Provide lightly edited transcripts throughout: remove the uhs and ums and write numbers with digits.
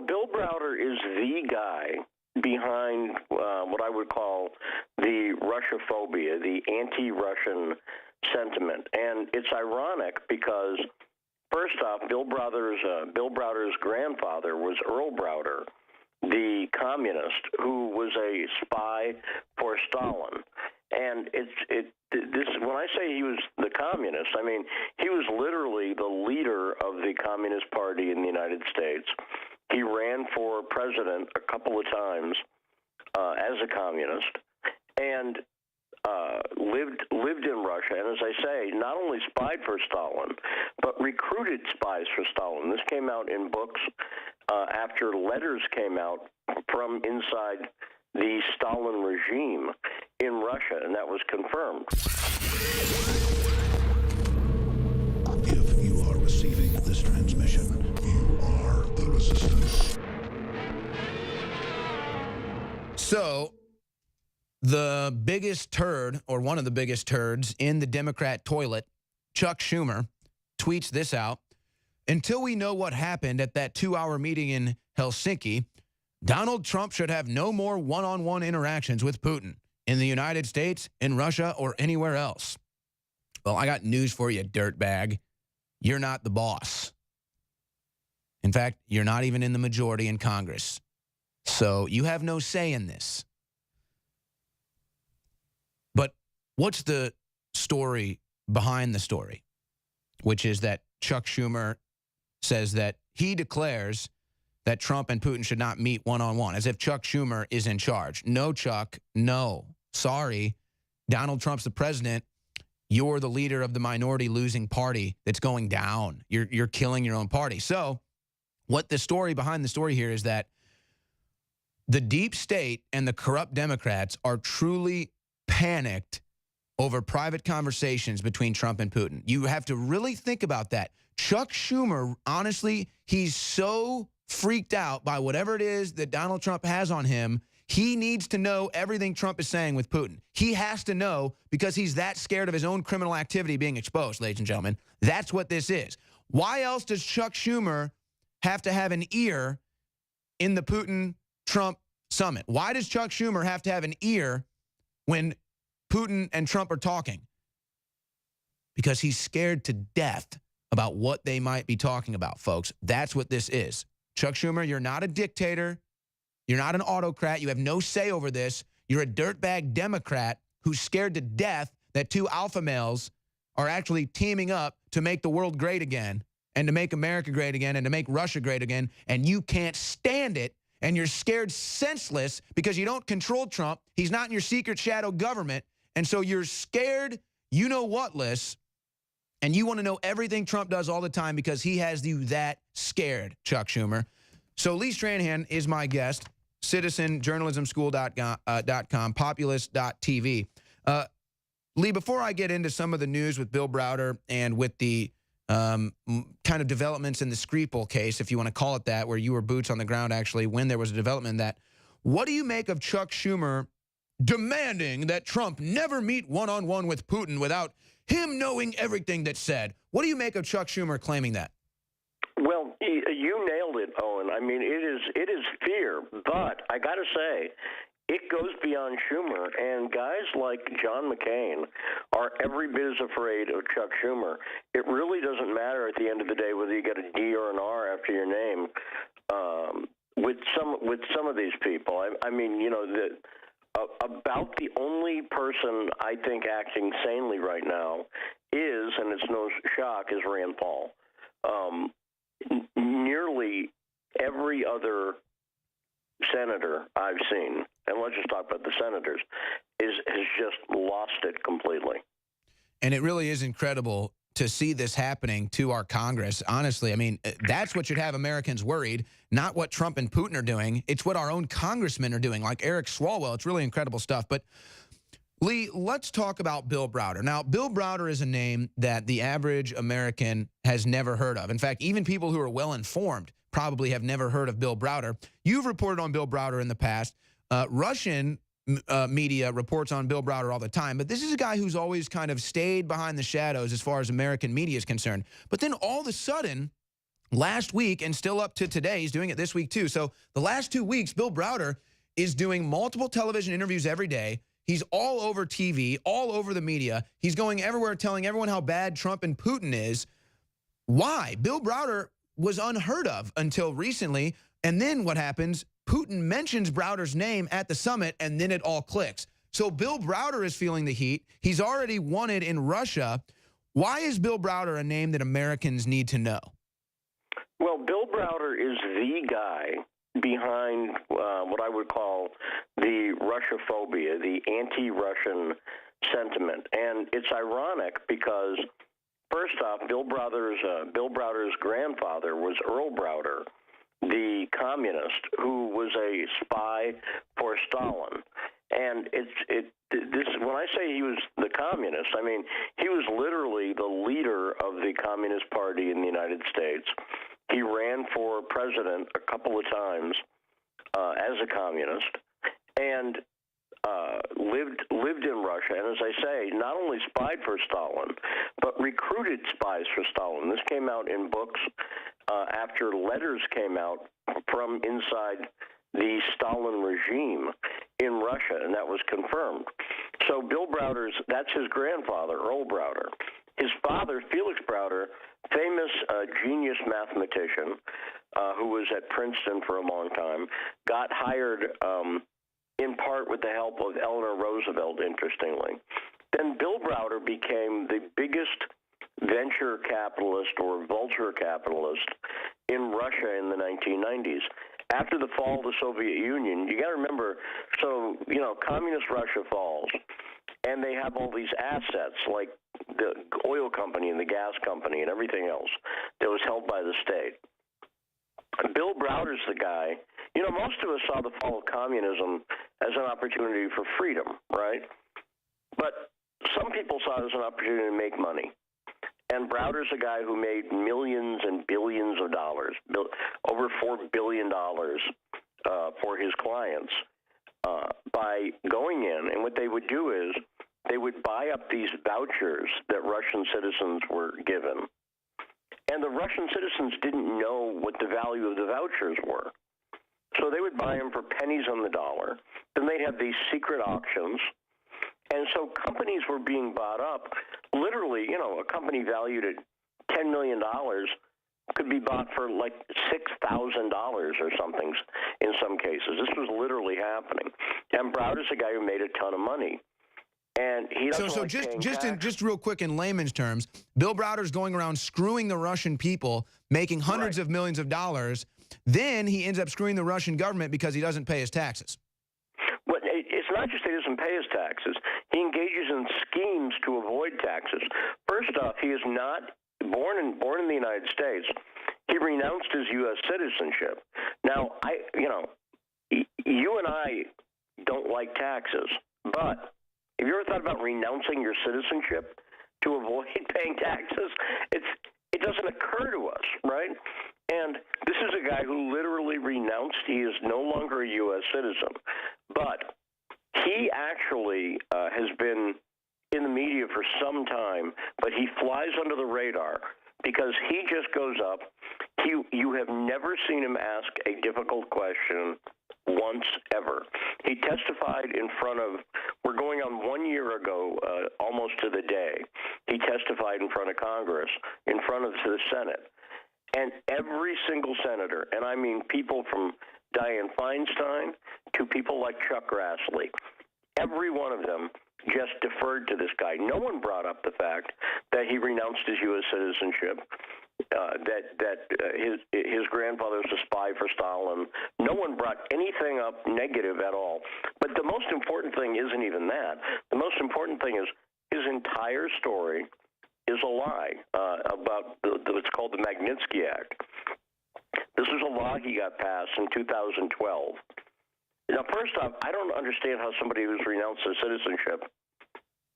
Bill Browder is the guy behind what I would call the Russophobia, the anti-Russian sentiment. And it's ironic because, first off, Bill Browder's grandfather was Earl Browder, the communist who was a spy for Stalin. And this when I say he was the communist, I mean he was literally the leader of the Communist Party in the United States. He ran for president a couple of times as a communist, and lived in Russia. And as I say, not only spied for Stalin, but recruited spies for Stalin. This came out in books after letters came out from inside the Stalin regime in Russia, and that was confirmed. If you are receiving this transmission, you are the resistance. So, the biggest turd, or one of the biggest turds, in the Democrat toilet, Chuck Schumer, tweets this out. Until we know what happened at that 2-hour meeting in Helsinki, Donald Trump should have no more one-on-one interactions with Putin in the United States, in Russia, or anywhere else. Well, I got news for you, dirtbag. You're not the boss. In fact, you're not even in the majority in Congress. So you have no say in this. But what's the story behind the story? Which is that Chuck Schumer says that he declares that Trump and Putin should not meet one-on-one, as if Chuck Schumer is in charge. No, Chuck, no. Sorry. Donald Trump's the president. You're the leader of the minority losing party that's going down. You're killing your own party. So what the story behind the story here is that the deep state and the corrupt Democrats are truly panicked over private conversations between Trump and Putin. You have to really think about that. Chuck Schumer, honestly, he's so freaked out by whatever it is that Donald Trump has on him. He needs to know everything Trump is saying with Putin. He has to know because he's that scared of his own criminal activity being exposed, ladies and gentlemen. That's what this is. Why else does Chuck Schumer have to have an ear in the Putin-Trump summit? Why does Chuck Schumer have to have an ear when Putin and Trump are talking? Because he's scared to death about what they might be talking about, folks. That's what this is. Chuck Schumer, you're not a dictator. You're not an autocrat. You have no say over this. You're a dirtbag Democrat who's scared to death that two alpha males are actually teaming up to make the world great again and to make America great again and to make Russia great again. And you can't stand it. And you're scared senseless because you don't control Trump. He's not in your secret shadow government. And so you're scared, you know what-less, and you want to know everything Trump does all the time because he has you that scared, Chuck Schumer. So Lee Stranahan is my guest, citizenjournalismschool.com, populist.tv. Lee, before I get into some of the news with Bill Browder and with the kind of developments in the Skripal case, if you want to call it that, where you were boots on the ground actually when there was a development in that, what do you make of Chuck Schumer demanding that Trump never meet one-on-one with Putin without him knowing everything that's said? What do you make of Chuck Schumer claiming that? Well, you nailed it, Owen. I mean, it is fear, but I got to say, it goes beyond Schumer, and guys like John McCain are every bit as afraid of Chuck Schumer. It really doesn't matter at the end of the day whether you get a D or an R after your name with some of these people. I mean, you know, about the only person I think acting sanely right now is, and it's no shock, is Rand Paul. Nearly every other senator I've seen, and let's just talk about the senators, has just lost it completely. And it really is incredible to see this happening to our Congress. Honestly, I mean, that's what should have Americans worried, not what Trump and Putin are doing. It's what our own congressmen are doing, like Eric Swalwell. It's really incredible stuff. But, Lee, let's talk about Bill Browder. Now, Bill Browder is a name that the average American has never heard of. In fact, even people who are well-informed probably have never heard of Bill Browder. You've reported on Bill Browder in the past. Russian media reports on Bill Browder all the time, but this is a guy who's always kind of stayed behind the shadows as far as American media is concerned. But then all of a sudden, last week and still up to today. He's doing it this week too. So the last 2 weeks, Bill Browder is doing multiple television interviews every day. He's all over TV, all over the media. He's going everywhere telling everyone how bad Trump and Putin is. Why? Bill Browder was unheard of until recently. And then what happens? Putin mentions Browder's name at the summit, and then it all clicks. So Bill Browder is feeling the heat. He's already wanted in Russia. Why is Bill Browder a name that Americans need to know? Well, Bill Browder is the guy behind what I would call the Russophobia, the anti-Russian sentiment. And it's ironic because, first off, Bill Browder's grandfather was Earl Browder, the communist who was a spy for Stalin. And when I say he was the communist, I mean he was literally the leader of the Communist Party in the United States. He ran for president a couple of times as a communist, and lived in Russia. And as I say, not only spied for Stalin, but recruited spies for Stalin. This came out in books after letters came out from inside the Stalin regime in Russia, and that was confirmed. So Bill Browder's, that's his grandfather, Earl Browder. His father, Felix Browder, famous genius mathematician who was at Princeton for a long time, got hired in part with the help of Eleanor Roosevelt, interestingly. Then Bill Browder became the biggest venture capitalist or vulture capitalist in Russia in the 1990s. After the fall of the Soviet Union, you got to remember, so, communist Russia falls, and they have all these assets like the oil company and the gas company and everything else that was held by the state. Bill Browder's the guy. Most of us saw the fall of communism as an opportunity for freedom, right? But some people saw it as an opportunity to make money. And Browder's a guy who made millions and billions of dollars, over $4 billion for his clients by going in. And what they would do is they would buy up these vouchers that Russian citizens were given. And the Russian citizens didn't know what the value of the vouchers were. So they would buy them for pennies on the dollar. Then they'd have these secret auctions. And so companies were being bought up. Literally, a company valued at $10 million could be bought for like $6,000 or something in some cases. This was literally happening. And Browder's a guy who made a ton of money. And he doesn't so just real quick in layman's terms, Bill Browder's going around screwing the Russian people, making hundreds of millions of dollars. Then he ends up screwing the Russian government because he doesn't pay his taxes. But it's not just that he doesn't pay his taxes. He engages in schemes to avoid taxes. First off, he is not born in the United States. He renounced his U.S. citizenship. Now, you and I don't like taxes, but have you ever thought about renouncing your citizenship to avoid paying taxes? It doesn't occur to us, right? And this is a guy who literally renounced. He is no longer a U.S. citizen. But he actually has been in the media for some time, but he flies under the radar because he just goes up. You have never seen him ask a difficult question once ever. He testified in front of, we're going on 1 year ago, almost to the day. He testified in front of Congress, in front of the Senate. And every single senator, and I mean people from Dianne Feinstein to people like Chuck Grassley, every one of them just deferred to this guy. No one brought up the fact that he renounced his U.S. citizenship, that his grandfather was a spy for Stalin. No one brought anything up negative at all. But the most important thing isn't even that. The most important thing is his entire story is a lie about what's called the Magnitsky Act. This is a law he got passed in 2012. Now, first off, I don't understand how somebody who's renounced their citizenship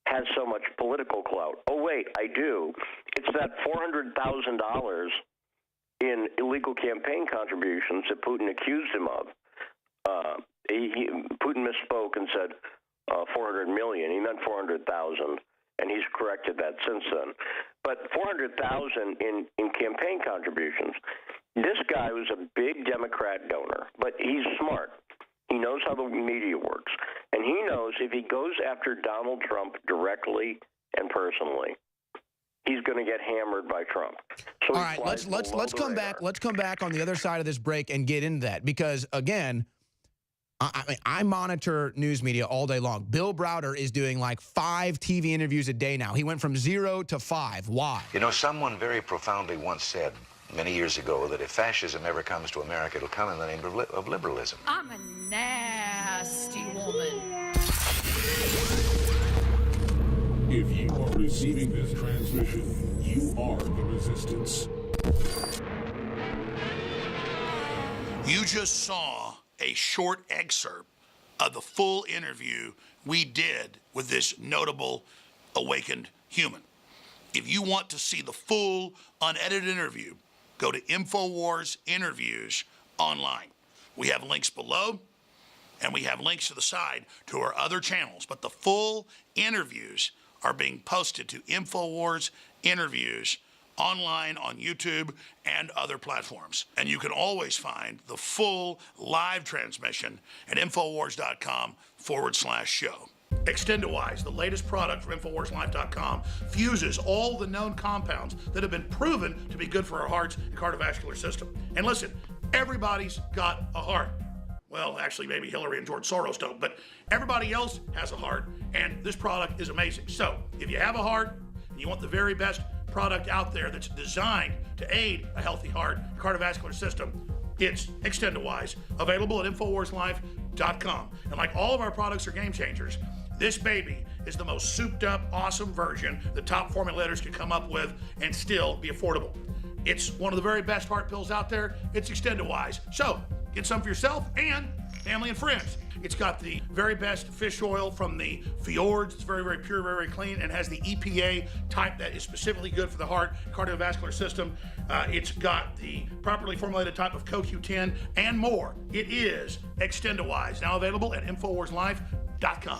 has so much political clout. Oh, wait, I do. It's that $400,000 in illegal campaign contributions that Putin accused him of. Putin misspoke and said $400 million. He meant $400,000. and he's corrected that since then. But $400,000 in campaign contributions. This guy was a big Democrat donor, but he's smart. He knows how the media works, and he knows if he goes after Donald Trump directly and personally, he's going to get hammered by Trump. So all right, let's come back. Let's come back on the other side of this break and get into that, because again, I monitor news media all day long. Bill Browder is doing like 5 TV interviews a day now. He went from 0 to 5. Why? You know, someone very profoundly once said many years ago that if fascism ever comes to America, it'll come in the name of liberalism. I'm a nasty woman. If you are receiving this transmission, you are the resistance. You just saw a short excerpt of the full interview we did with this notable awakened human. If you want to see the full unedited interview, go to InfoWars Interviews online. We have links below, and we have links to the side to our other channels, but the full interviews are being posted to InfoWars Interviews online on YouTube and other platforms. And you can always find the full live transmission at Infowars.com/show. Extendowise, the latest product from InfoWarsLife.com, fuses all the known compounds that have been proven to be good for our hearts and cardiovascular system. And listen, everybody's got a heart. Well, actually, maybe Hillary and George Soros don't, but everybody else has a heart, and this product is amazing. So, if you have a heart and you want the very best product out there that's designed to aid a healthy heart, cardiovascular system, it's Extendowise, available at InfoWarsLife.com. And like all of our products are game changers, this baby is the most souped up, awesome version the top formulators could come up with and still be affordable. It's one of the very best heart pills out there. It's Extendowise. So, get some for yourself and family and friends. It's got the very best fish oil from the fjords. It's very, very pure, very, very clean, and has the EPA type that is specifically good for the heart, cardiovascular system. It's got the properly formulated type of CoQ10 and more. It is Extendowise, now available at InfoWarsLife.com.